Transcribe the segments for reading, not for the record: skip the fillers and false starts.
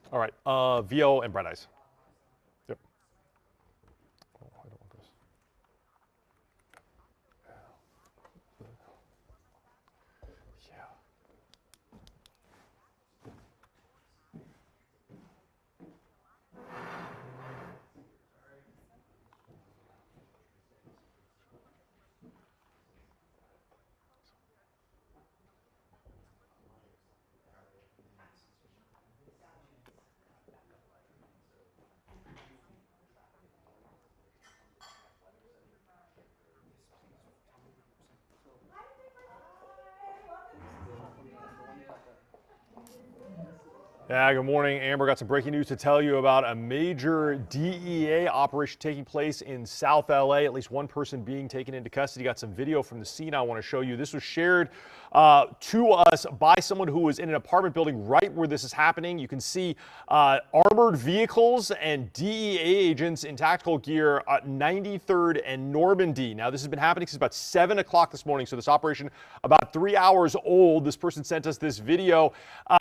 All right, VO and bright eyes. Yep. Oh, I don't want this. Yeah. Yeah, good morning. Amber got some breaking news to tell you about a major DEA operation taking place in South LA. At least one person being taken into custody. Got some video from the scene I want to show you. This was shared to us by someone who was in an apartment building right where this is happening. You can see armored vehicles and DEA agents in tactical gear at 93rd and Normandy. Now, this has been happening since about 7 o'clock this morning, so this operation about 3 hours old. This person sent us this video,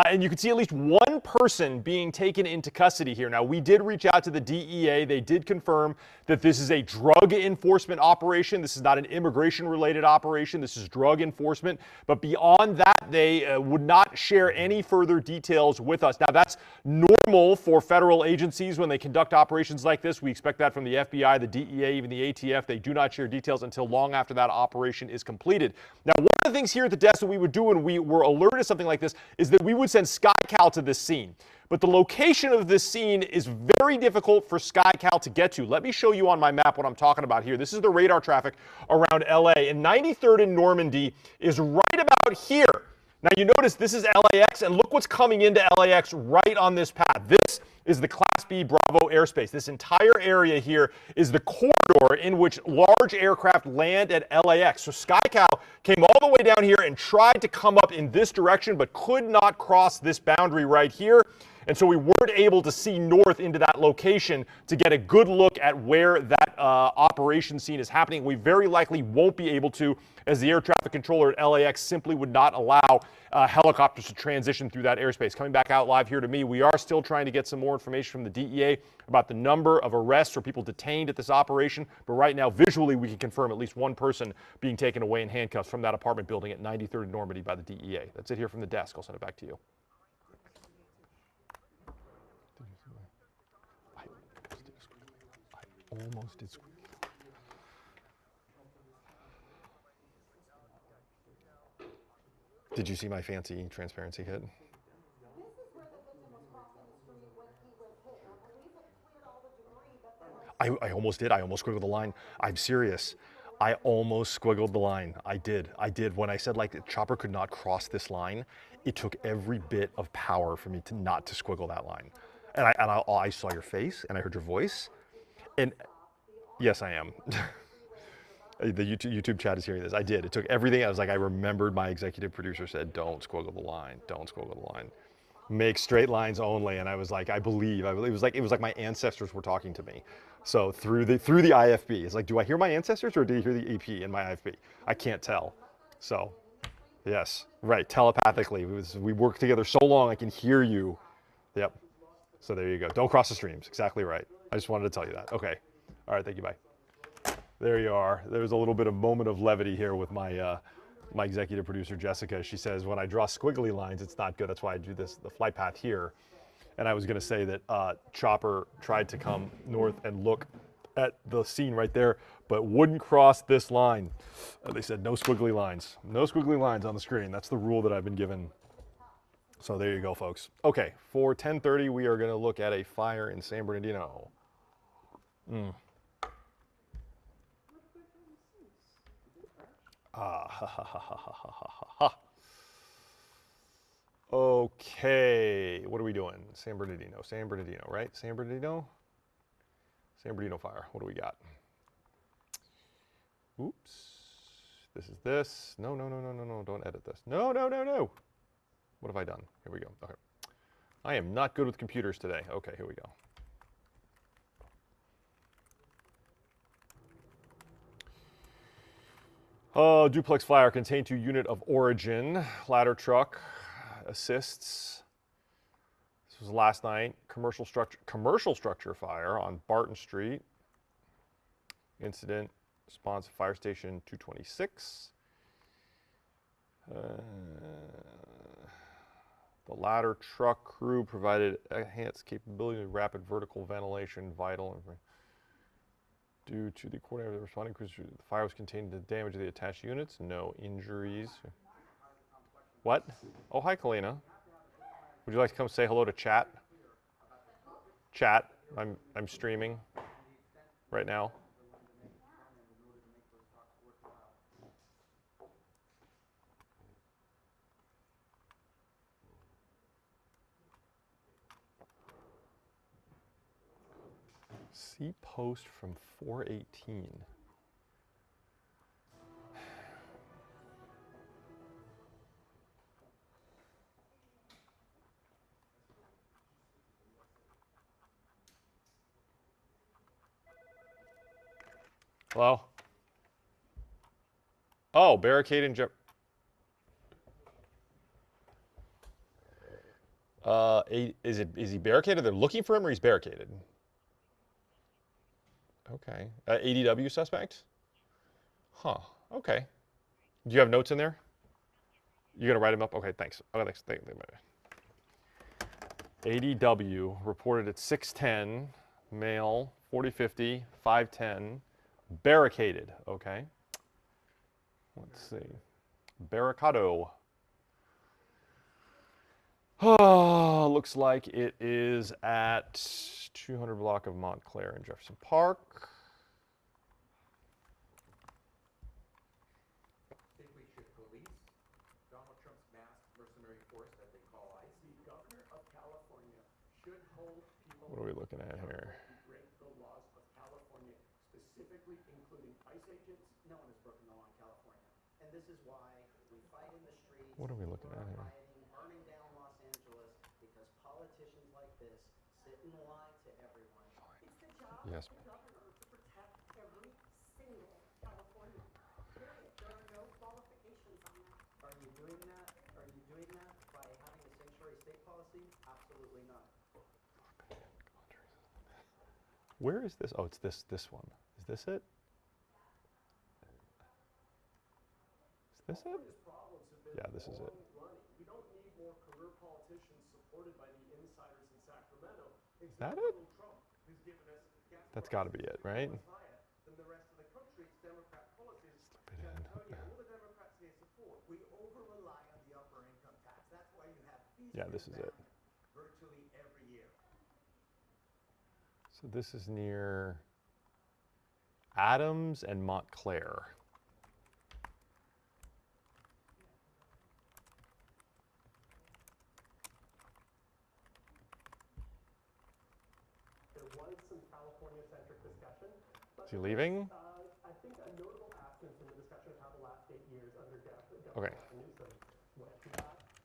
and you can see at least one person being taken into custody here. Now, we did reach out to the DEA. They did confirm that this is a drug enforcement operation. This is not an immigration-related operation. This is drug enforcement. But beyond that, they would not share any further details with us. Now, that's normal for federal agencies when they conduct operations like this. We expect that from the FBI, the DEA, even the ATF. They do not share details until long after that operation is completed. Now, one of the things here at the desk that we would do when we were alerted to something like this is that we would send SkyCal to this scene. But the location of this scene is very difficult for SkyCal to get to. Let me show you on my map what I'm talking about here. This is the radar traffic around LA. And 93rd and Normandy is right about here. Now you notice this is LAX, and look what's coming into LAX right on this path. This is the Class B Bravo airspace. This entire area here is the corridor in which large aircraft land at LAX. So SkyCal came all the way down here and tried to come up in this direction, but could not cross this boundary right here. And so we weren't able to see north into that location to get a good look at where that operation scene is happening. We very likely won't be able to, as the air traffic controller at LAX simply would not allow helicopters to transition through that airspace. Coming back out live here to me, we are still trying to get some more information from the DEA about the number of arrests or people detained at this operation. But right now, visually, we can confirm at least one person being taken away in handcuffs from that apartment building at 93rd and Normandy by the DEA. That's it here from the desk. I'll send it back to you. Almost did squeak. Did you see my fancy transparency hit? This is where the victim was crossing the street when he was hit. Now, police have cleared all the debris, but I almost did. I almost squiggled the line. I'm serious. I almost squiggled the line. I did. When I said like the chopper could not cross this line, it took every bit of power for me to not to squiggle that line. And I saw your face and I heard your voice. And yes, I am. The YouTube chat is hearing this. I did. It took everything. I was like, I remembered my executive producer said, don't squiggle the line. Don't squiggle the line. Make straight lines only. And I was like, I believe. It was like my ancestors were talking to me. So through the IFB, it's like, do I hear my ancestors or do you hear the EP in my IFB? I can't tell. So, yes, right. Telepathically, we worked together so long. I can hear you. Yep. So there you go. Don't cross the streams. Exactly right. I just wanted to tell you that. Okay. All right. Thank you. Bye. There you are. There's a little bit of moment of levity here with my my executive producer, Jessica. She says, when I draw squiggly lines, it's not good. That's why I do the flight path here. And I was going to say that Chopper tried to come north and look at the scene right there, but wouldn't cross this line. They said no squiggly lines. No squiggly lines on the screen. That's the rule that I've been given. So there you go, folks. Okay, for 10:30, we are going to look at a fire in San Bernardino. Okay, what are we doing? San Bernardino, right? San Bernardino fire. What do we got? Oops. This is this. No. Don't edit this. No. What have I done? Here we go. Okay. I am not good with computers today. Okay, here we go. Duplex fire contained to unit of origin. Ladder truck assists. This was last night. Commercial structure fire on Barton Street. Incident response fire station 226. The ladder truck crew provided enhanced capability of rapid vertical ventilation, vital. Due to the coordinator of the responding crews, the fire was contained to damage of the attached units. No injuries. What? Oh, hi, Kalina. Would you like to come say hello to chat? Chat. I'm streaming right now. See post from 418. Hello? Oh, barricade and is he barricaded? They're looking for him or he's barricaded? Okay. ADW suspect? Huh. Okay. Do you have notes in there? You're gonna write them up? Okay, thanks. Oh, thanks. ADW reported at 6:10, male, 40-50, 5'10", barricaded. Okay. Let's see. Barricado. Oh, looks like it is at 200 block of Montclair in Jefferson Park. I think we should police Donald Trump's masked mercenary force that they call ICE. The governor of California should hold people. What are we looking at here? Who break the laws of California, specifically including ICE agents. No one has broken the law in California, and this is why we fight in the streets. What are we looking at here? Rioting, burning down Los Angeles, because politicians like this sit and lie to everyone. It's the job Yes. of the governor to protect every single Californian. Period. There are no qualifications on that. Are you doing that? Are you doing that by having a sanctuary state policy? Absolutely not. Where is this? Oh, it's this one. Is this it? Is this it? Yeah, this is it. We don't need more career politicians supported by the insiders in Sacramento. Is that it? Trump, who's given us gas That's got to be it, right? higher than the rest of the country's Democrat policies. San Antonio, all the Democrats here support. We over-rely on the upper income tax. That's why you have fees Yeah, this is it. virtually every year. So this is near Adams and Montclair. There was some California-centric discussion. Is he leaving? I think a notable absence in the discussion of how the last 8 years under Governor Okay. Newsom went.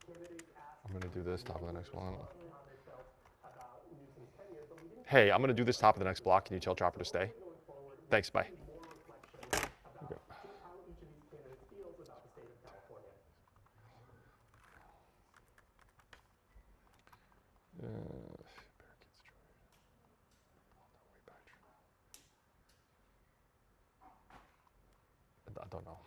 Candidates asked I'm going to do this top of the next one. how they felt about Newsom's tenure, but we didn't Hey, I'm going to do this top of the next block. Can you tell Chopper to stay? Thanks, bye. more reflection about how each of these candidates feels about the state of California. I don't know.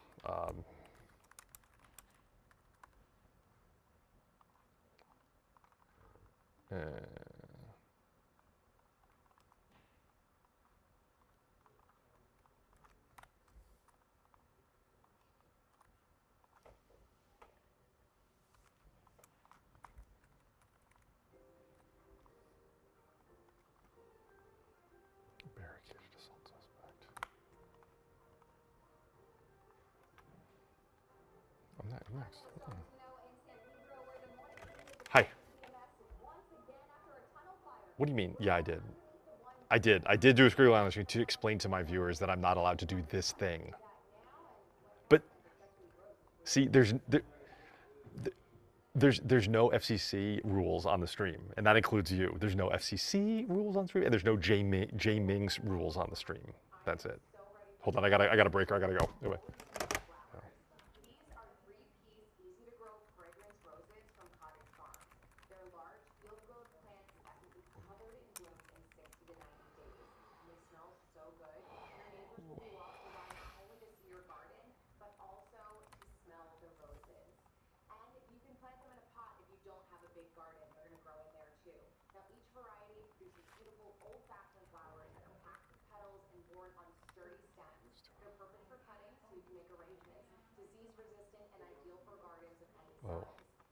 Barricaded assault suspect. I'm next. Hi. What do you mean? Yeah, I did. I did do a scribble on the screen to explain to my viewers that I'm not allowed to do this thing. But see, there's no FCC rules on the stream, and that includes you. There's no FCC rules on stream, and there's no J Ming's rules on the stream. That's it. Hold on, I got a breaker. I gotta go. Anyway. These are 3-piece, easy-to-grow fragrance roses from Cottage Farms. They're large, field-grown plant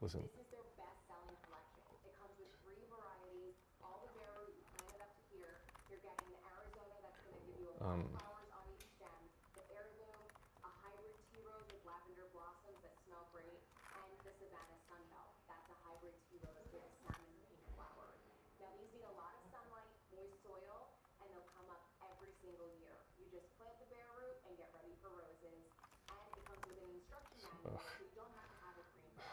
Listen. This is their best-selling collection. It comes with 3 varieties. All the bare root, you plant it up to here. You're getting the Arizona that's going to give you a lot of flowers on each stem. The heirloom, a hybrid tea rose with lavender blossoms that smell great, and the Savannah Sunbelt. That's a hybrid tea rose with salmon pink flowers. Now these need a lot of sunlight, moist soil, and they'll come up every single year. You just plant the bare root and get ready for roses. And it comes with an instruction manual, so you don't have to have a green thumb.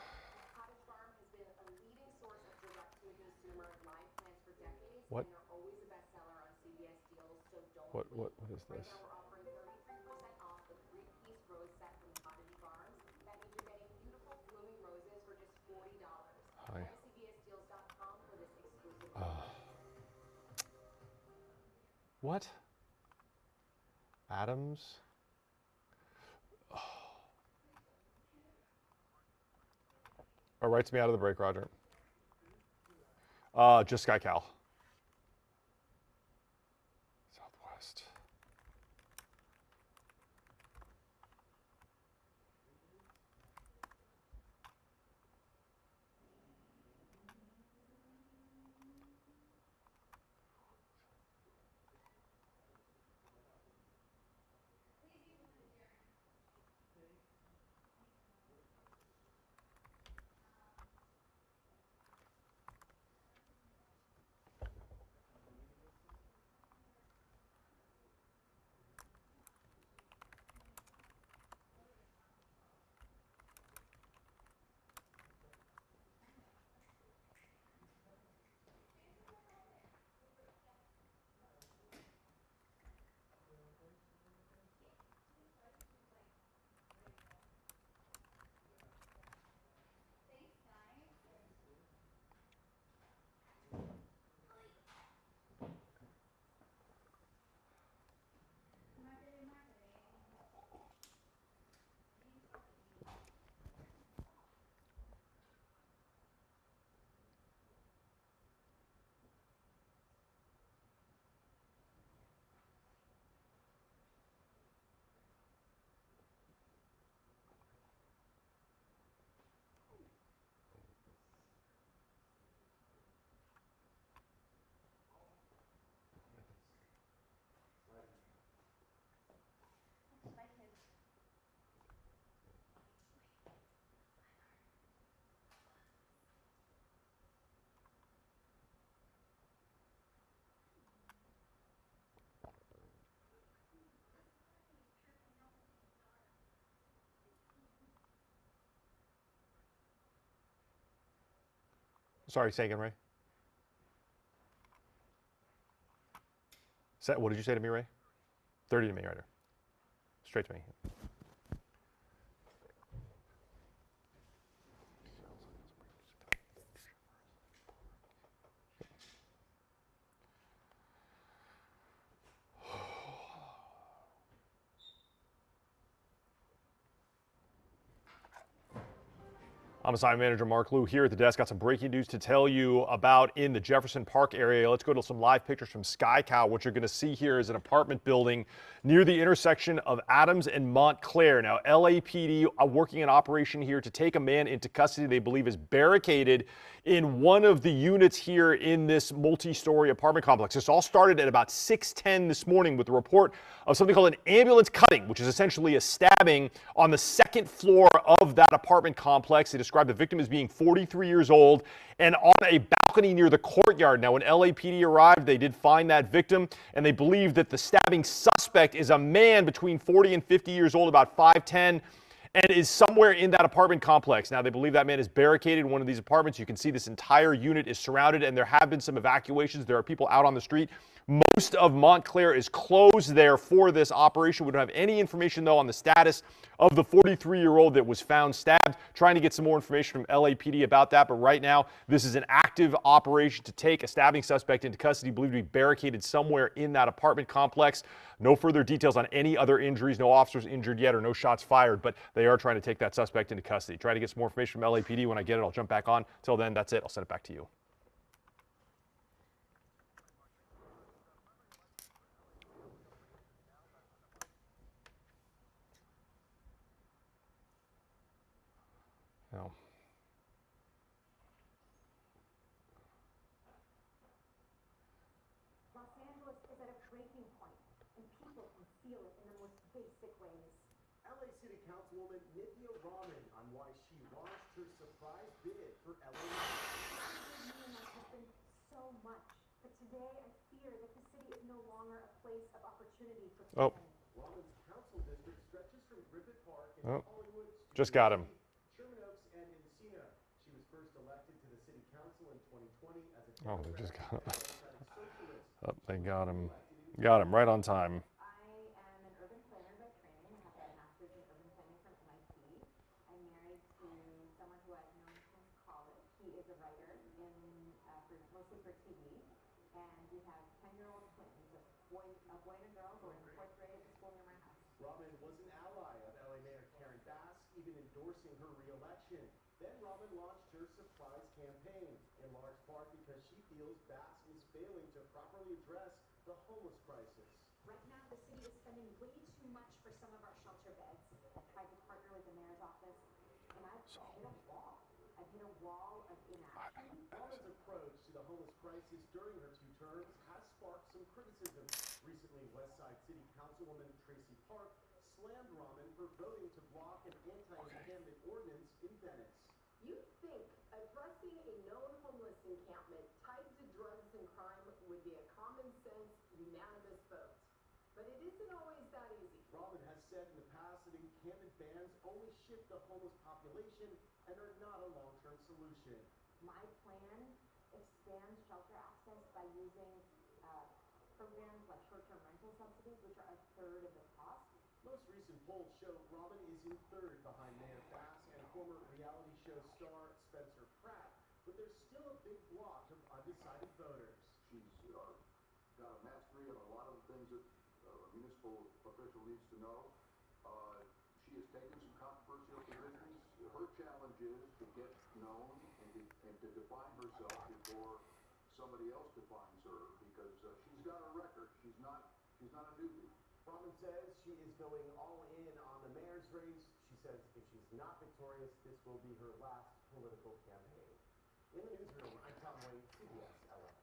Cottage Farm has been a leading source of direct-to-consumer live plants for decades, What? and they're always a bestseller on CVS deals, so don't What wait. is Right this? now we're offering 33% off the 3-piece rose set from Cottage Farms. That means you're getting beautiful blooming roses for just $40. Hi. Go to cvsdeals.com for this exclusive offer. What? Adams? Oh, writes me out of the break, Roger. Just SkyCal. Southwest. Sorry, say again, Ray. What did you say to me, Ray? 30 to me, right here. Straight to me. I'm assignment manager Mark Liu here at the desk. Got some breaking news to tell you about in the Jefferson Park area. Let's go to some live pictures from SkyCal. What you're going to see here is an apartment building near the intersection of Adams and Montclair. Now, LAPD are working an operation here to take a man into custody they believe is barricaded in one of the units here in this multi-story apartment complex. This all started at about 6:10 this morning with a report of something called an ambulance cutting, which is essentially a stabbing on the second floor of that apartment complex. They described the victim as being 43 years old and on a balcony near the courtyard. Now, when LAPD arrived, they did find that victim, and they believe that the stabbing suspect is a man between 40 and 50 years old, about 5'10", and is somewhere in that apartment complex. Now, they believe that man is barricaded in one of these apartments. You can see this entire unit is surrounded, and there have been some evacuations. There are people out on the street. Most of Montclair is closed there for this operation. We don't have any information, though, on the status of the 43-year-old that was found stabbed. Trying to get some more information from LAPD about that, but right now, this is an active operation to take a stabbing suspect into custody, believed to be barricaded somewhere in that apartment complex. No further details on any other injuries, no officers injured yet, or no shots fired, but they are trying to take that suspect into custody. Trying to get some more information from LAPD. When I get it, I'll jump back on. Till then, that's it. I'll send it back to you. Now, talking point, and people can feel it in the most basic ways. LA City Councilwoman Nithya Raman on why she launched her surprise bid for LA Mayor. It gave me and my husband so much, but today I fear that the city is no longer a place of opportunity for Oh. family. Raman's council district stretches from Griffith Park in Oh. Hollywood, Just got him. Sherman Oaks, and Encino. She was first elected to the city council in 2020 as a Oh, they just got him. Democratic socialist. Oh, they got him. Got him right on time. I am an urban planner by training. I have a master's in urban planning from MIT. I'm married to someone who I've known since college. He is a writer mostly for TV. And we have 10-year-old twins, a boy and a girl going in 4th grade at the school near my house. Raman was an ally of LA Mayor Karen Bass, even endorsing her re-election. Then Raman launched her surprise campaign, in large part because she feels Bass is failing to properly address the homeless crisis. Right now, the city is spending way too much for some of our shelter beds. I've tried to partner with the mayor's office, and I've hit a wall. I've hit a wall of inaction. Raman's approach to the homeless crisis during her 2 terms has sparked some criticism. Recently, Westside City Councilwoman Tracy Park slammed Raman for voting to block an anti-encampment ordinance in Venice. You'd think addressing a known homeless encampment tied to drugs and crime would be a common sense, unanimous vote. But it isn't always that easy. Raman has said in the past that encampment bans only shift the homeless population and are not a long-term solution. My plan expands shelter access by using programs like short-term rental subsidies, which are 1/3 of the cost. Most recent polls show Raman is in 3rd behind Mayor Bass and former reality show star Spencer Pratt, but there's still a big block of undecided voters. She's got a mastery on a lot of the things that a municipal official needs to know. She has taken some controversial positions. Her challenge is to get known and to define herself before somebody else defines her, because she's got a record. She's not a newbie. Raman says she is going all in on the mayor's race. She says if she's not victorious, this will be her last political campaign. In the newsroom, I'm Tom Wayne, CBS LA.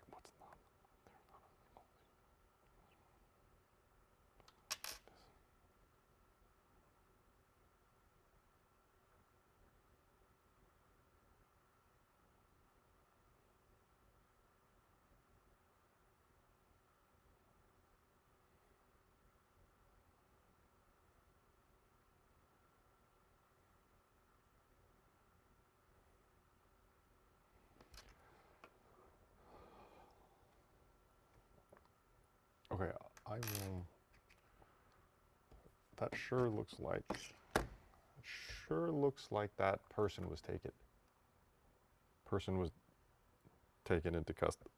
What's the problem? Okay, I will. That sure looks like that person was taken. Person was taken into custody.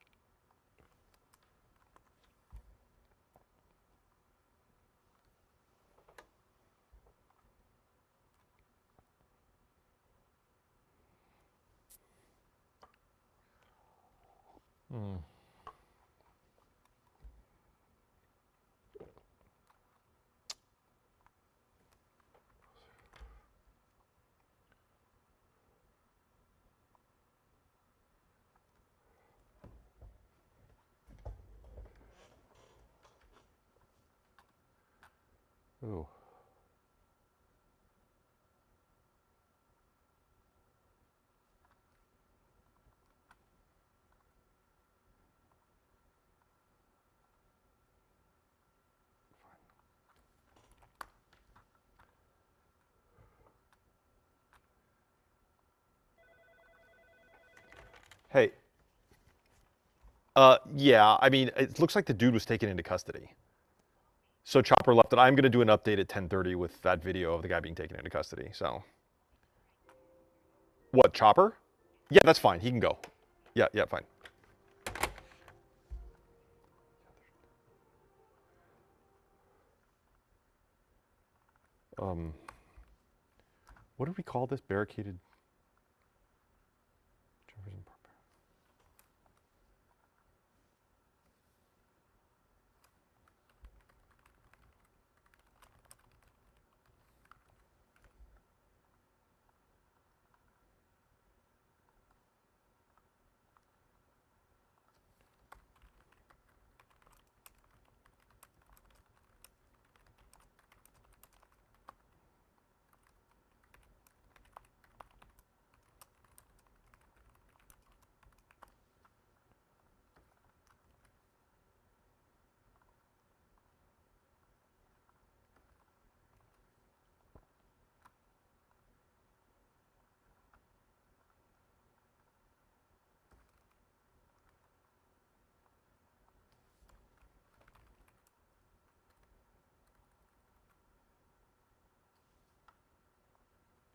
Ooh. Hey. Yeah, I mean, it looks like the dude was taken into custody. So Chopper left it. I'm going to do an update at 10:30 with that video of the guy being taken into custody. So, what, Chopper? Yeah, that's fine. He can go. Yeah, yeah, fine. What did we call this? Barricaded.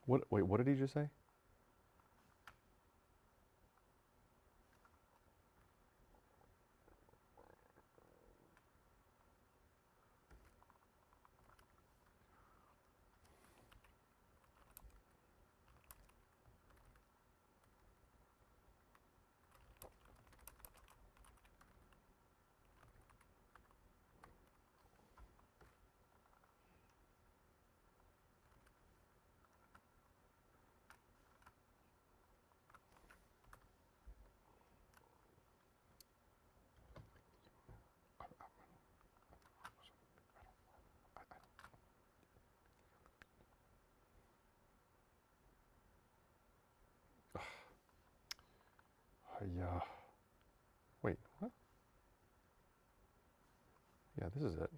What? Wait, what did he just say? Yeah. Wait, what? Yeah, this is it.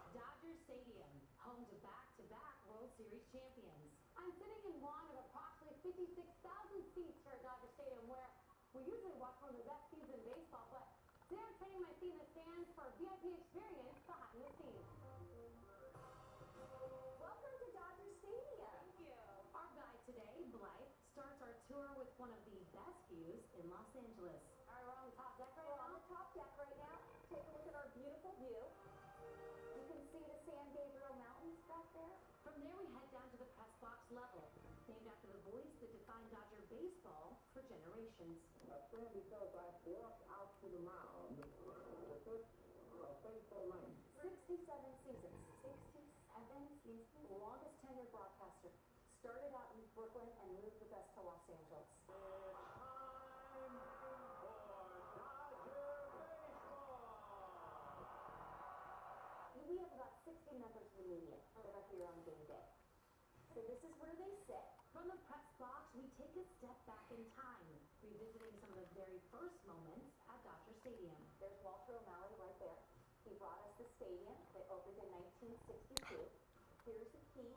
Dodger Stadium, home to back-to-back World Series champions. I'm sitting in one of approximately 56,000 seats here at Dodger Stadium, where we usually watch one of the best teams in baseball, but today I'm trading my seat in the stands for a VIP experience behind the scenes. Welcome to Dodger Stadium. Thank you. Our guide today, Blythe, starts our tour with one of the best views in Los Angeles. All right, we're on the top deck right now? We're on the top deck right now. Take a look at our beautiful view. You can see the San Gabriel Mountains back there. From there, we head down to the press box level, named after the voice that defined Dodger baseball for generations. I stand because I walked out to the mound with this faithful man. 67 seasons. 67 seasons? The longest tenured broadcaster. Started out in Brooklyn and moved with us to Los Angeles. It's time for Dodger baseball. We have about 60 members of the media that are here on game day. So this is where they sit. From the press box, we take a step back in time, revisiting some of the very first moments at Dodger Stadium. There's Walter O'Malley right there. He brought us the stadium that opened in 1962. Here's the key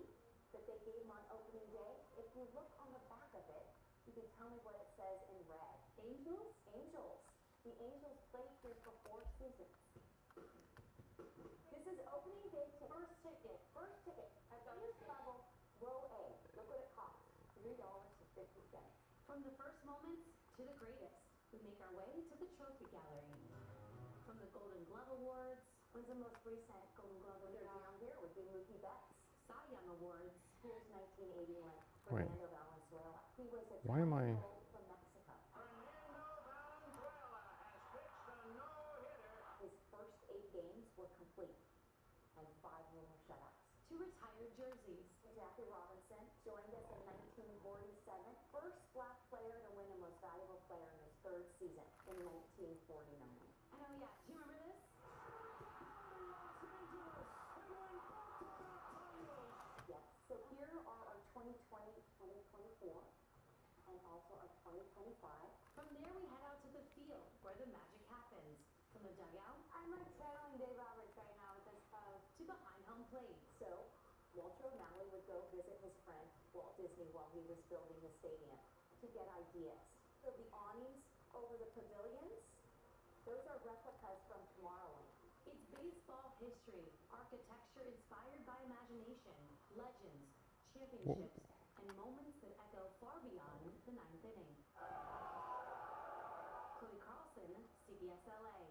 that they gave him on opening day. If you look on the back of it, you can tell me what it says in red. Angels? Angels. The Angels played here for 4 seasons. This is opening day ticket. First ticket. First ticket. At Dodger Level, row A. Look what it costs. $3.50. From the first moments to to the greatest. We make our way to the trophy gallery. From the Golden Glove Awards. When's the most recent Golden Glove winner? They're down here with Big Mookie Betts. Cy Young Awards. Here's 1981, Wait. Fernando Valenzuela. He was a Why am I- from Mexico. Fernando Valenzuela has pitched a no-hitter. His first 8 games were complete, and 5 were shutouts. 2 retired jerseys. Jackie Robinson joined us in 1947. First black player to win the most valuable player in his 3rd season in 1949. And oh yeah, do you remember this? Yes. So here are our 2020, 2024, and also our 2025. From there we head out to the field where the magic happens. From the dugout I'm like channeling Dave Roberts right now with this pose. to behind home plate. So Walter O'Malley would go visit his friend Walt Disney while he was building the stadium to get ideas. So the awnings over the pavilions, those are replicas from Tomorrowland. It's baseball history, architecture inspired by imagination, legends, championships, and moments that echo far beyond the 9th inning. Chloe Carlson, CBS LA.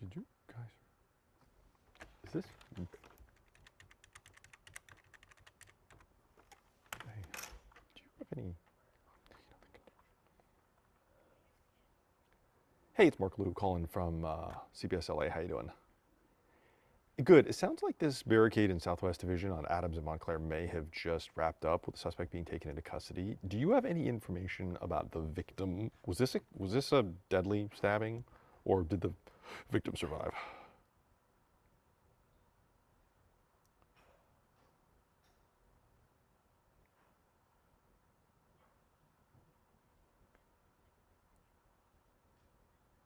Did you guys? Is this? Hey, do you have any? Hey, it's Mark Liu calling from CBS LA. How you doing? Good. It sounds like this barricade in Southwest Division on Adams and Montclair may have just wrapped up with the suspect being taken into custody. Do you have any information about the victim? Was this a deadly stabbing, or did the victim survive?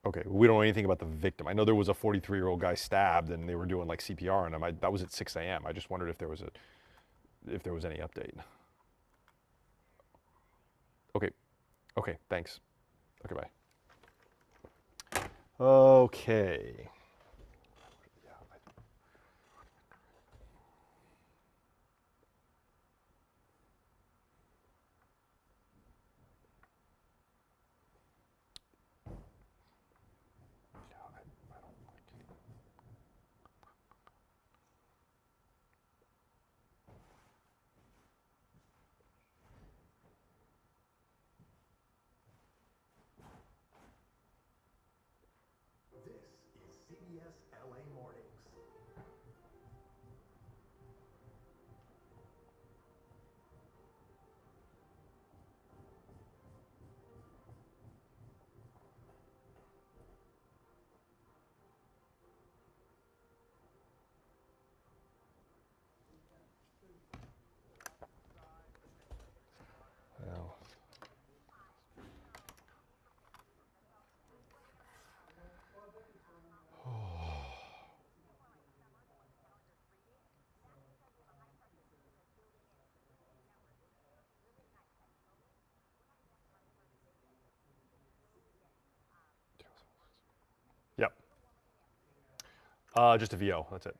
Okay, we don't know anything about the victim. I know there was a 43-year-old guy stabbed, and they were doing like CPR on him. That was at 6 a.m. I just wondered if there was any update. Okay, thanks. Okay, bye. Okay. This is Just a VO. That's it.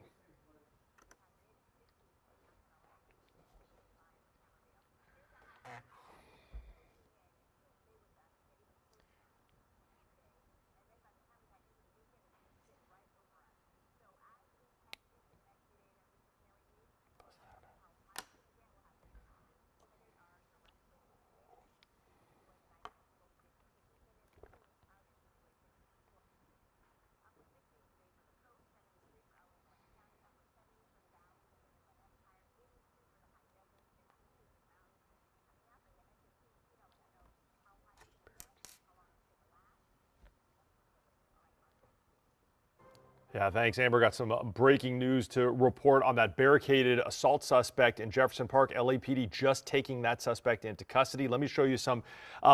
Yeah, thanks, Amber. Got some breaking news to report on that barricaded assault suspect in Jefferson Park. LAPD just taking that suspect into custody. Let me show you some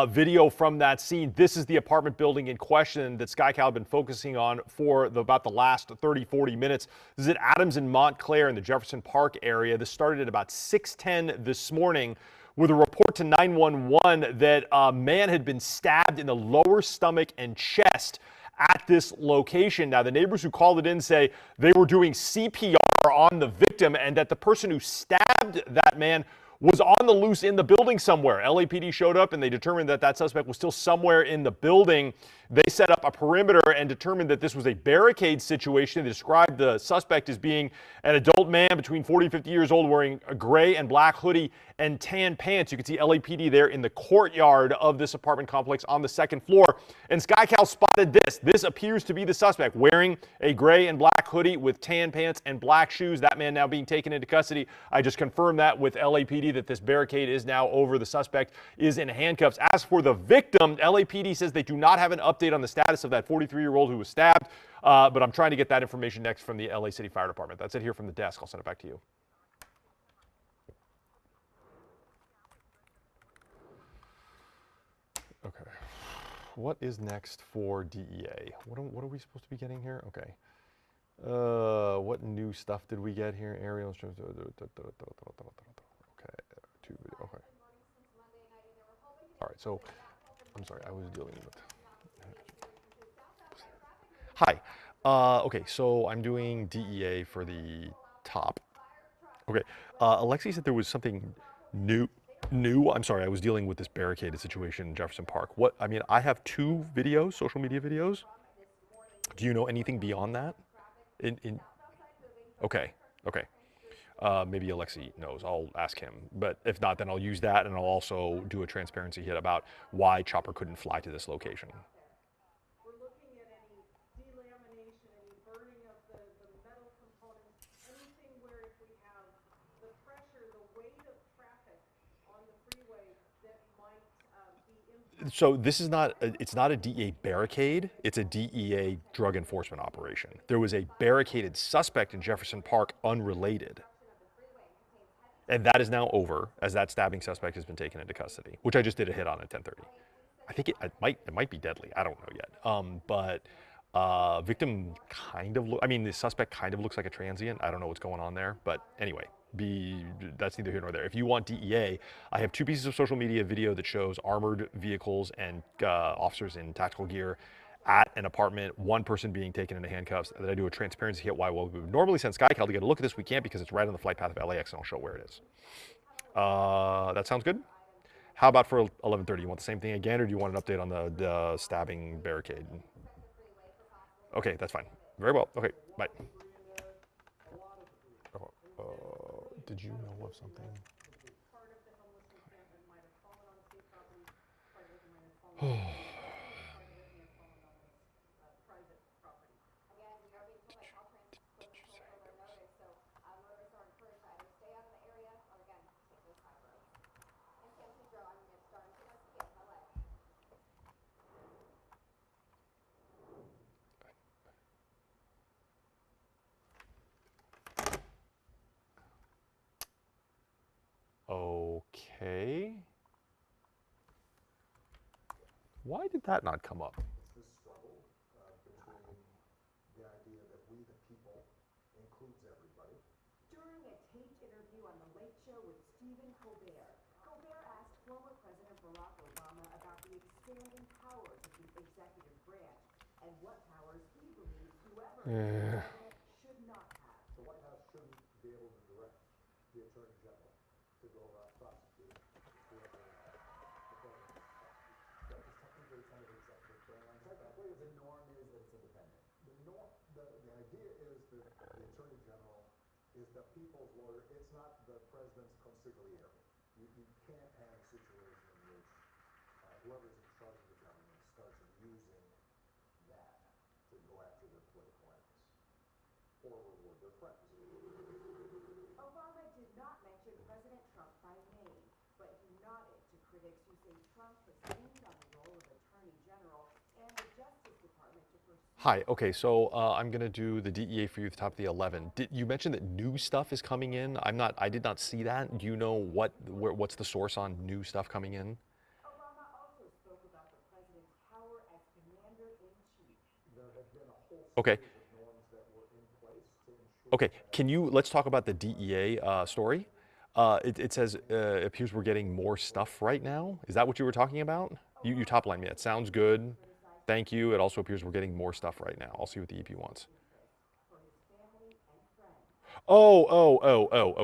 video from that scene. This is the apartment building in question that SkyCal had been focusing on for about the last 30, 40 minutes. This is at Adams and Montclair in the Jefferson Park area. This started at about 6:10 this morning with a report to 911 that a man had been stabbed in the lower stomach and chest at this location. Now, the neighbors who called it in say they were doing CPR on the victim and that the person who stabbed that man was on the loose in the building somewhere. LAPD showed up and they determined that that suspect was still somewhere in the building. They set up a perimeter and determined that this was a barricade situation. They described the suspect as being an adult man between 40 and 50 years old wearing a gray and black hoodie and tan pants. You can see LAPD there in the courtyard of this apartment complex on the second floor. And SkyCal spotted this. This appears to be the suspect wearing a gray and black hoodie with tan pants and black shoes. That man now being taken into custody. I just confirmed that with LAPD that this barricade is now over. The suspect is in handcuffs. As for the victim, LAPD says they do not have an update on the status of that 43-year-old who was stabbed, but I'm trying to get that information next from the LA City Fire Department. That's it here from the desk. I'll send it back to you. Okay. What is next for DEA? What are we supposed to be getting here? Okay. What new stuff did we get here? Aerial. Okay. Okay. All right. So, I'm sorry. I was dealing with. Hi. Okay. So I'm doing DEA for the top. Okay. Alexi said there was something new. I'm sorry, I was dealing with this barricaded situation in Jefferson Park. I mean, I have 2 videos, social media videos. Do you know anything beyond that? Okay. Maybe Alexi knows. I'll ask him. But if not, then I'll use that, and I'll also do a transparency hit about why Chopper couldn't fly to this location. We're looking at any delamination, any burning of the metal components, anything where if we have the pressure, the weight of traffic on the freeway that might be impacted. So this is it's not a DEA barricade, it's a DEA drug enforcement operation. There was a barricaded suspect in Jefferson Park unrelated. And that is now over as that stabbing suspect has been taken into custody, which I just did a hit on at 10:30. I think it might be deadly. I don't know yet. But victim kind of the suspect kind of looks like a transient. I don't know what's going on there, but anyway, that's neither here nor there. If you want DEA, I have 2 pieces of social media video that shows armored vehicles and officers in tactical gear at an apartment, 1 person being taken into handcuffs. And then I do a transparency hit why we would normally send SkyCal to get a look at this. We can't because it's right on the flight path of LAX, and I'll show where it is. That sounds good? How about for 11:30? You want the same thing again, or do you want an update on the stabbing barricade? Okay, that's fine. Very well. Okay, bye. Did you know of something? Part of the homeless encampment might have fallen on state property, part of it might have fallen on private property. Again, we are being told by Caltrans with until further notice, so motorists are encouraged to either stay out of the area or again, take those side roads. And Sam Pedro, I'm Nick Starr, CBS LA. Okay. Why did that not come up? This struggle between the idea that we, the people, includes everybody. During a taped interview on The Late Show with Stephen Colbert, Colbert asked former President Barack Obama about the expanding powers of the executive branch and what powers he believes whoever is president the idea is that the Attorney General is the people's lawyer. It's not the president's consigliere. You can't have a situation in which whoever's in charge of the government starts using that to go after their political enemies or reward their friends. Obama did not mention President Trump by name, but he nodded to critics who say Trump has leaned on the role of Attorney General and the Justice Department to pursue. Hi. Okay, so I'm gonna do the DEA for you at the top of the 11. Did you mention that new stuff is coming in? I did not see that. Do you know what's the source on new stuff coming in? Obama also spoke about the president's power as commander-in-chief. There have been a whole Okay. series of norms that were in place to ensure Okay, let's talk about the DEA story. It says it appears we're getting more stuff right now. Is that what you were talking about? You top line me. It sounds good. Thank you. It also appears we're getting more stuff right now. I'll see what the EP wants. For his family and friends. Oh.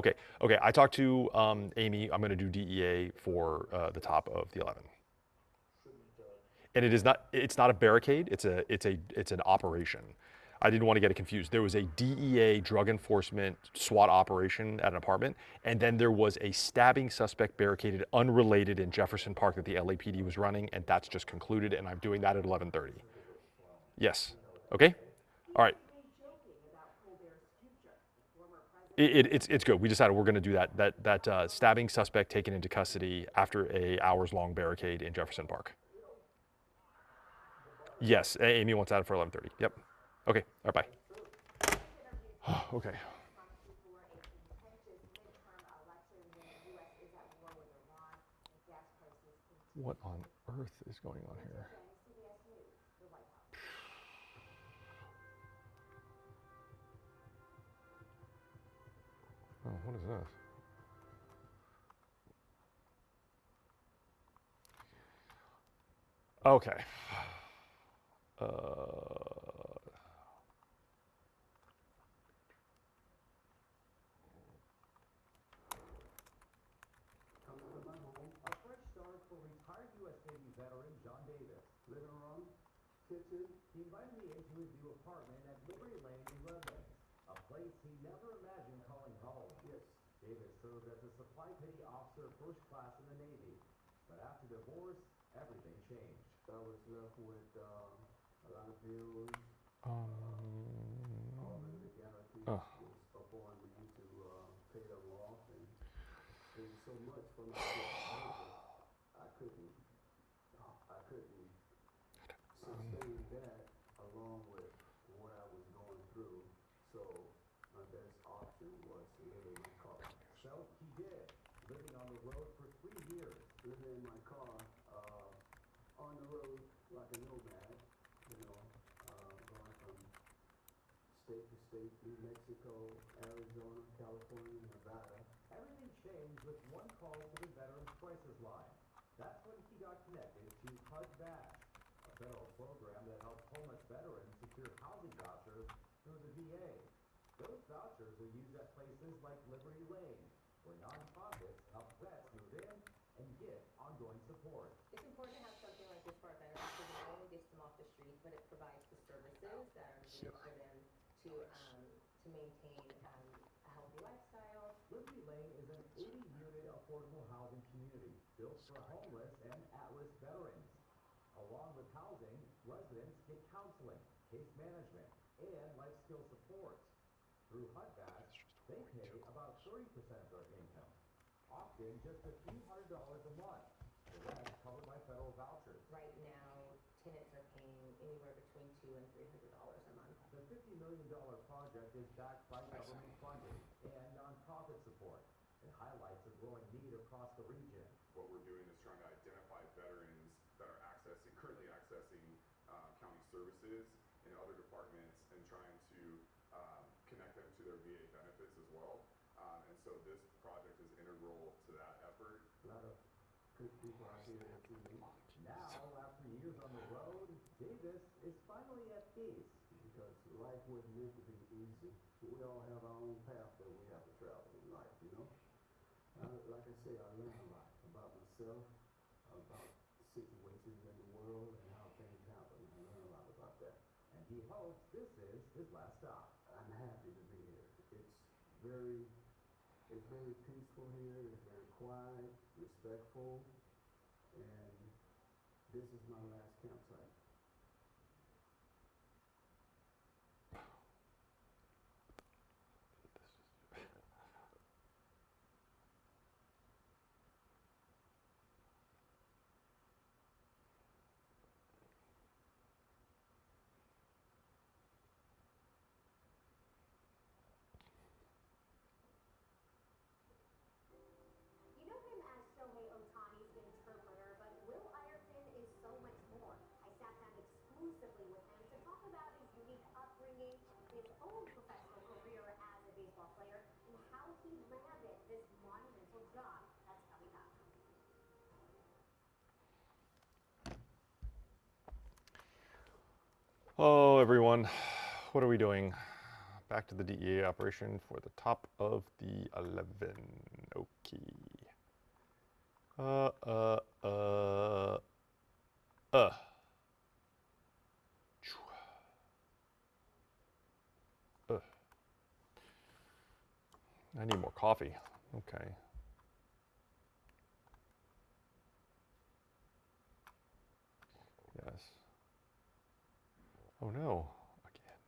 Okay. I talked to Amy. I'm going to do DEA for the top of the 11. And it is not. It's not a barricade. It's an operation. I didn't want to get it confused. There was a DEA drug enforcement SWAT operation at an apartment, and then there was a stabbing suspect barricaded, unrelated, in Jefferson Park that the LAPD was running, and that's just concluded. And I'm doing that at 11:30. Yes. Okay. All right. It's good. We decided we're going to do that. That stabbing suspect taken into custody after a hours-long barricade in Jefferson Park. Yes, Amy wants that for 11:30. Yep. Okay. All right. Bye. Okay. What on earth is going on here? Oh, what is this? Okay. A fresh start for retired U.S. Navy veteran John Davis. Living room, kitchen. He invited me into his new apartment at Liberty Lane in Redlands, a place he never imagined calling home. Yes. Davis served as a supply petty officer first class in the Navy, but after divorce, everything changed. I was left with a lot of bills. All the legalities was upon me to pay them off, and it was so much for me to get over. I couldn't sustain that along with what I was going through. So my best option was to live in my car. So he did, living on the road for 3 years. Living in my car, on the road like a nomad, going from state to state, New Mexico, Arizona, California, Nevada. Everything changed with one call to the Veterans Crisis Line. That's when he got connected to HUD Bash, a federal program that helps homeless veterans secure housing vouchers through the VA. Those vouchers are used at places like Liberty Lane, where nonprofits help vets move in and get ongoing support. It's important to have something like this for our veterans because it not only gets them off the street, but it provides the services that are needed for them to maintain a healthy lifestyle. Liberty Lane is an 80-unit affordable housing community built for homeless and at-risk veterans. Along with housing, residents get counseling, case management, and life skill support. Through HUD Bash, they pay about 30% of their income, often just a few $100s a month. The rest covered by federal vouchers. Right now, tenants are paying anywhere between $200 and $300 a month. The $50 million project is backed by government funding and nonprofit support. It highlights a growing need across the region. What we're doing is trying to identify veterans that are currently accessing county services in other departments and trying to connect them to their VA benefits as well. And so this project is integral to that effort. A lot of good people out here that you meet. Now, after years on the road, Davis is finally at peace. Because life wasn't meant to be easy. We all have our own path that we have to travel in life, Like I say, I learned a lot about myself, about situations in the world, and how things happen. I learned a lot about that. And he hopes this is his last stop. I'm happy to be here. It's very peaceful here. It's very quiet, respectful, and this is my last campsite. You know him as Shohei Ohtani's interpreter, but Will Ireton is so much more. I sat down exclusively with him to talk about his unique upbringing, his own professional career as a baseball player, and how he landed this monumental job. That's coming up. Oh, everyone, what are we doing? Back to the DEA operation for the top of the 11. Okay. I need more coffee. Okay. Yes. Oh no. Again.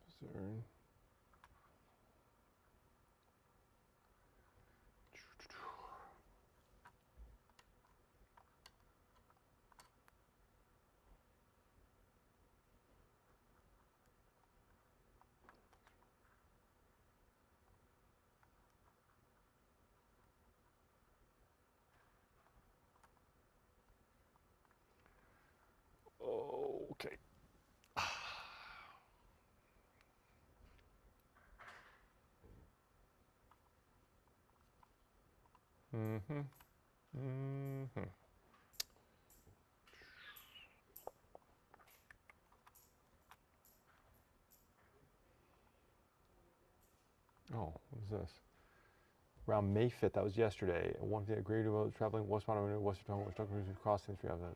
Is there... Okay. Mm-hmm. Mm-hmm. Oh, what is this? Around May 5th, that was yesterday. One thing agreed about traveling westbound on Western West crossing history of that.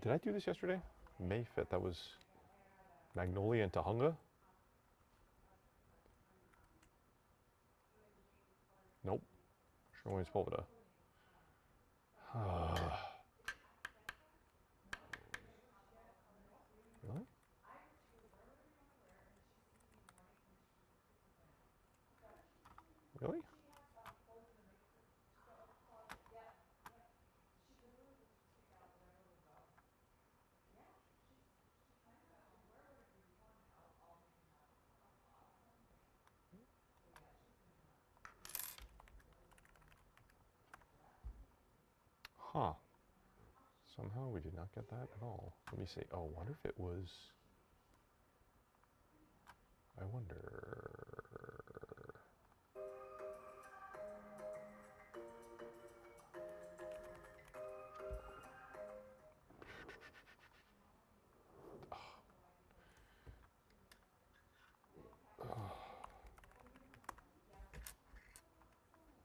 Did I do this yesterday? May 5th, that was Magnolia and Tahunga? Nope. Sherwin Sepulveda. Really? Really? Huh. Somehow we did not get that at all. Let me see. Oh, wonder if it was... I wonder...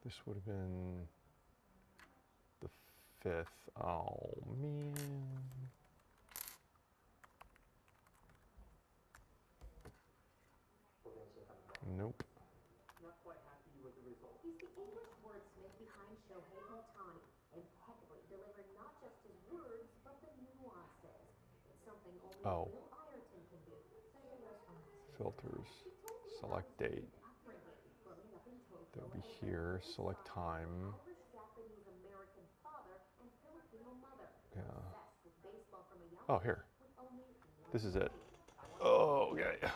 This would have been the 5th. Oh, man. Nope. Not quite happy with the result. He's the English wordsmith behind Shohei Ohtani, impeccably delivering not just his words, but the nuances. It's something only Will Ireton can do. Filters. Select date. They'll be here. Select time. Yeah. Oh, here. This is it. Oh, okay. His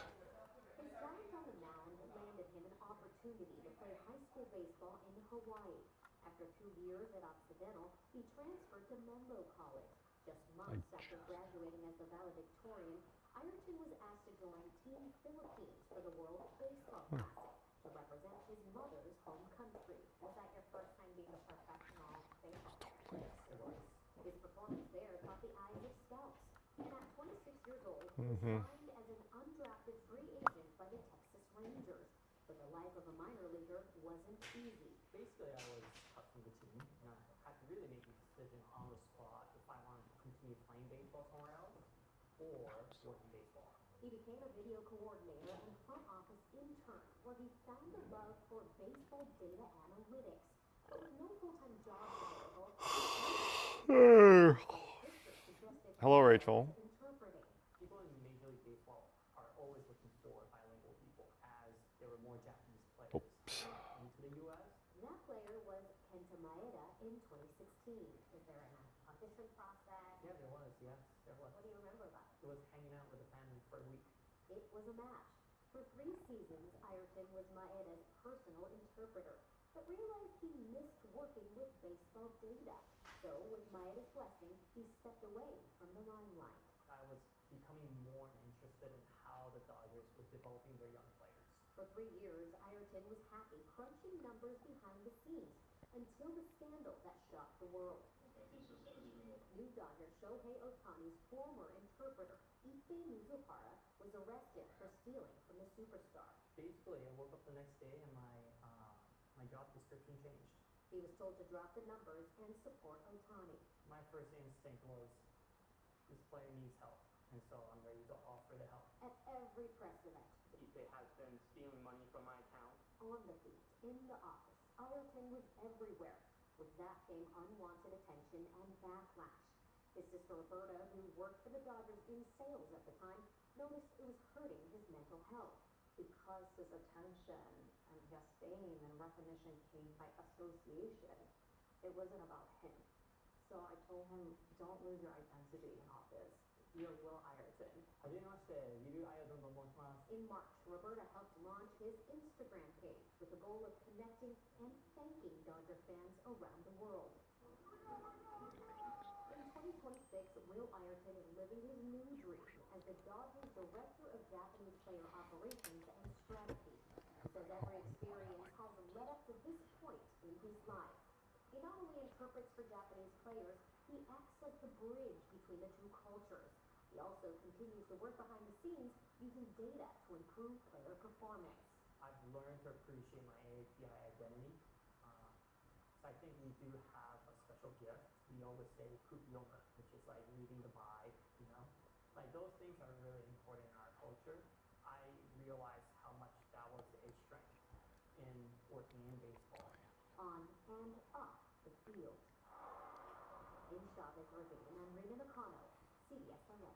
talent on the mound landed him an opportunity opportunity to play high school baseball in Hawaii. After 2 years at Occidental, he transferred to Menlo College. Just months after graduating as the valedictorian, Ireton was asked to join Team Philippines for the World Baseball Classic to represent his mother's home country. Was that your first time being a professional baseball player? Yes, it was. His performance there caught the eyes of scouts. And at 26 years old, he was signed as an undrafted free agent by the Texas Rangers. But the life of a minor leaguer wasn't easy. Basically, I was cut from the team, and I had to really make a decision on the spot if I wanted to continue playing baseball somewhere else or working baseball. He became a video coordinator and front office intern, where he found a love for baseball data analytics. But with no full-time jobs available, Hello, Rachel. interpreting. People in Major League Baseball are always looking for bilingual people, as there were more Japanese players into the U.S. That player was Kenta Maeda in 2016. Was there an audition process? Yeah, there was, yes, there was. What do you remember about it? It was hanging out with a family for a week. It was a match. For 3 seasons, Ireton was Maeda's personal interpreter, but realized he missed working with baseball data. So, with Maeda's blessing, he stepped away from the limelight. I was becoming more interested in how the Dodgers were developing their young players. For 3 years, Ireton was happy crunching numbers behind the scenes until the scandal that shocked the world. New Dodger Shohei Ohtani's former interpreter, Ife Mizuhara, was arrested for stealing from the superstar. Basically, I woke up the next day and my job description changed. He was told to drop the numbers and support Ohtani. My first instinct was, this player needs help, and so I'm ready to offer the help. At every press event, They has been stealing money from my account. on the field, in the office, Ireton was everywhere. With that came unwanted attention and backlash. His sister Roberta, who worked for the Dodgers in sales at the time, noticed it was hurting his mental health. Because his attention and his fame and recognition came by association, it wasn't about him. So I told him, don't lose your identity in all this. You're Will Ireton. はじめまして、リル・アイアドンと申します。 In March, Roberta helped launch his Instagram page with the goal of connecting and thanking Dodger fans around the world. In 2026, Will Ireton is living his new dream as the Dodgers Director of Japanese Player Operations and Strategy. He says every experience has led up to this point in his life. He not only interprets for Japanese players, he acts as the bridge between the two cultures. He also continues to work behind the scenes using data to improve player performance. I've learned to appreciate my AAPI identity. So I think we do have a special gift. We always say kukioma, which is like reading the vibe, you know? Like those things are really important in our culture. I realized how much that was a strength in working in baseball. On and off the field. In Chavez Ravine, I'm Rena Nakano, CBS 11.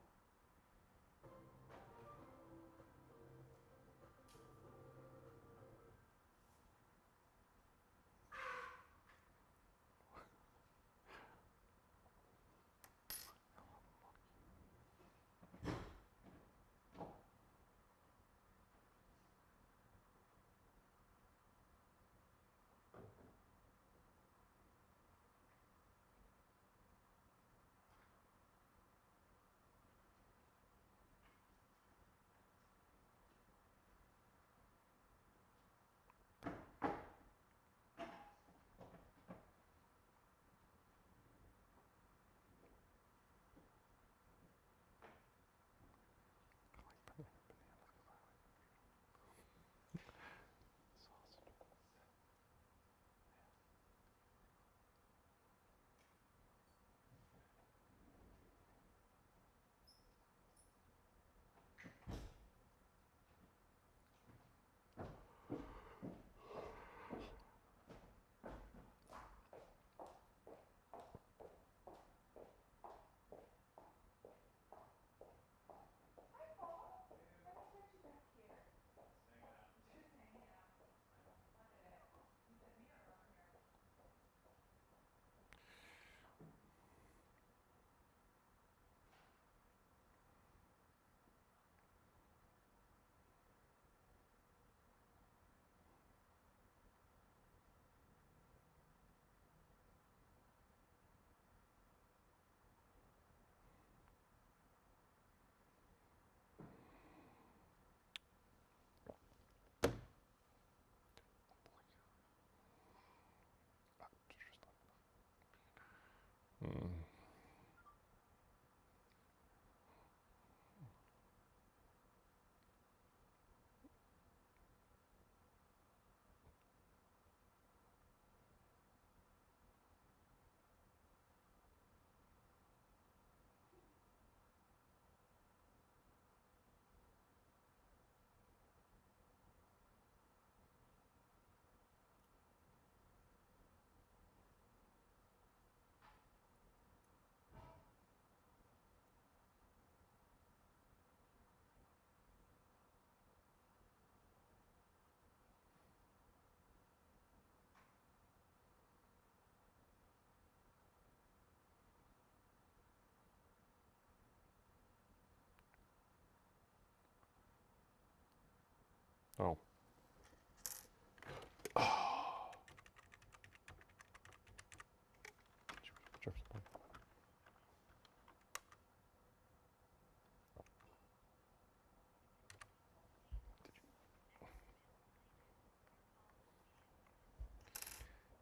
Oh.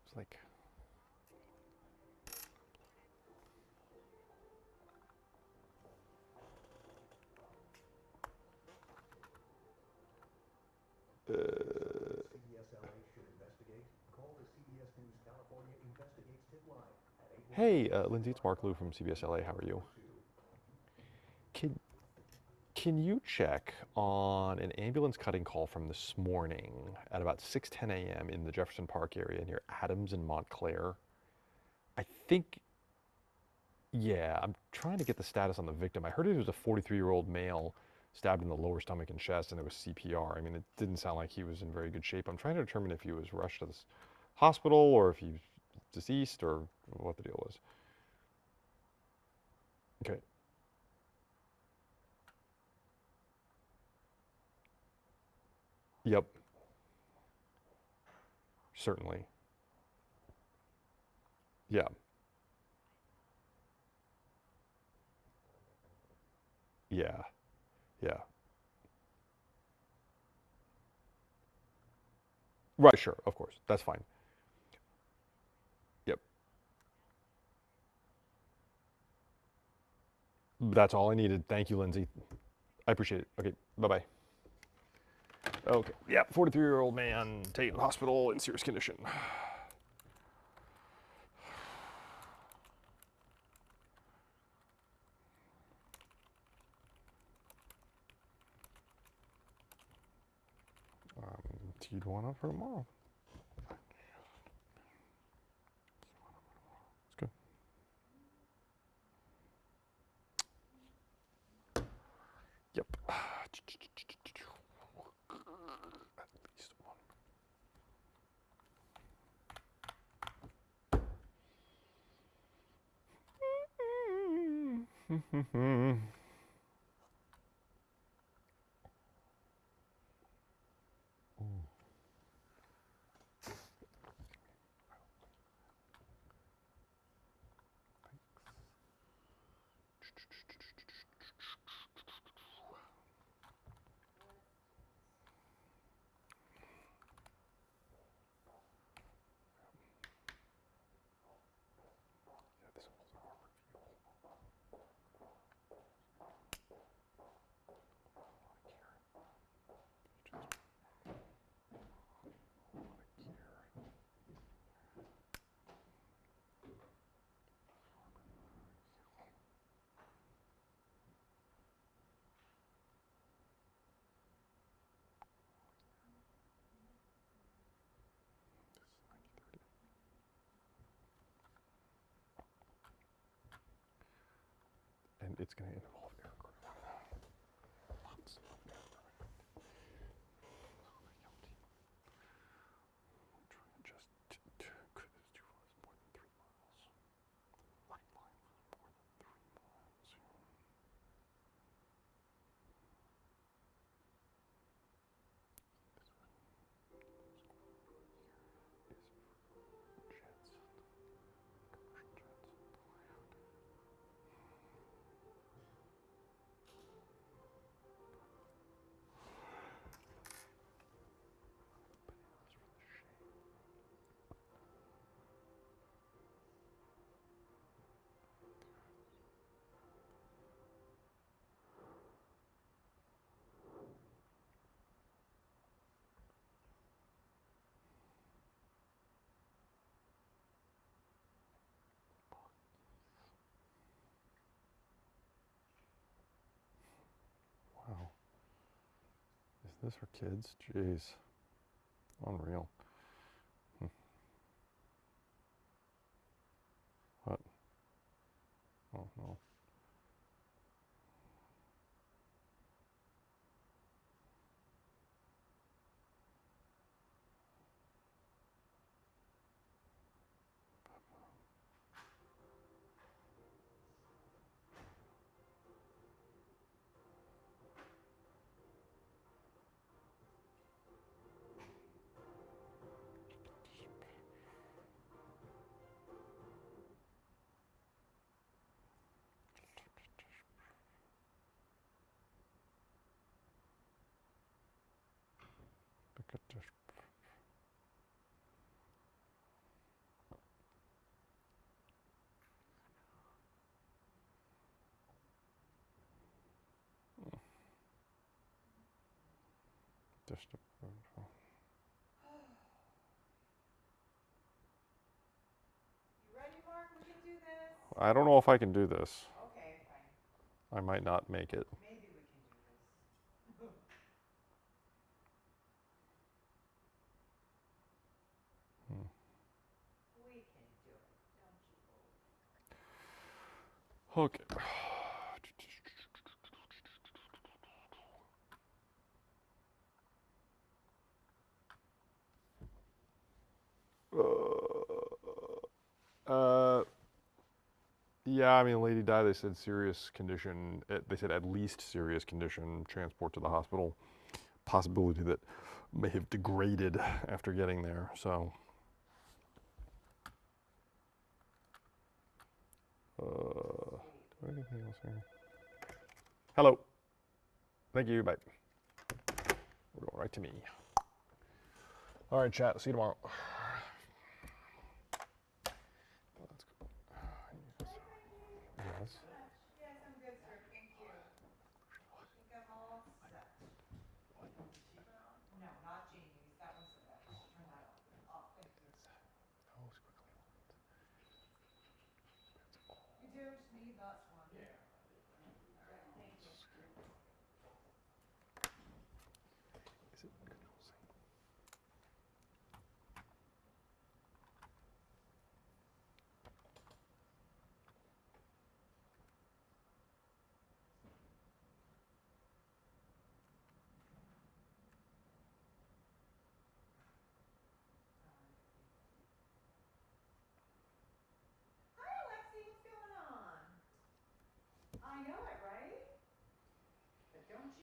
It's like. CBS LA should investigate. Call the CBS News California Investigates Tip line at 8. Hey, Lindsay, it's Mark Liu from CBS LA. How are you? Can you check on an ambulance cutting call from this morning at about 6:10 a.m. in the Jefferson Park area near Adams and Montclair? I think, yeah, I'm trying to get the status on the victim. I heard it was a 43-year-old male stabbed in the lower stomach and chest, and it was CPR. I mean, it didn't sound like he was in very good shape. I'm trying to determine if he was rushed to this hospital or if he's deceased or what the deal was. Okay. Yep. Certainly. Yeah. Yeah. Yeah. Right, sure, of course. That's fine. Yep. That's all I needed. Thank you, Lindsay. I appreciate it. Okay, bye-bye. Okay, yeah, 43-year-old man taken to the hospital in serious condition. You'd want to for tomorrow. Let's go. Yep. At least one. And it's going to involve aircraft. Lots of aircraft. Try and just because it's too far. It's more than 3 miles. Light line was more than 3 miles. Jets. Commercial jets. Wow. Is this for kids? Jeez. Unreal. What? Oh, no. You ready, Mark? We can do this. I don't know if I can do this. Okay, fine. I might not make it. Maybe we can do this. We can do it, don't you worry. Okay. Yeah, I mean, the lady died. They said serious condition. They said at least serious condition. Transport to the hospital. Possibility that may have degraded after getting there. So, do I have anything else here? Hello. Thank you. Bye. We're going right to me. All right, chat. See you tomorrow. Let's go. Yes. Yes, I'm good, sir. Thank you. I think I'm all set. No, not Jamie's. That was, just turn that off. Thank you. You do just need that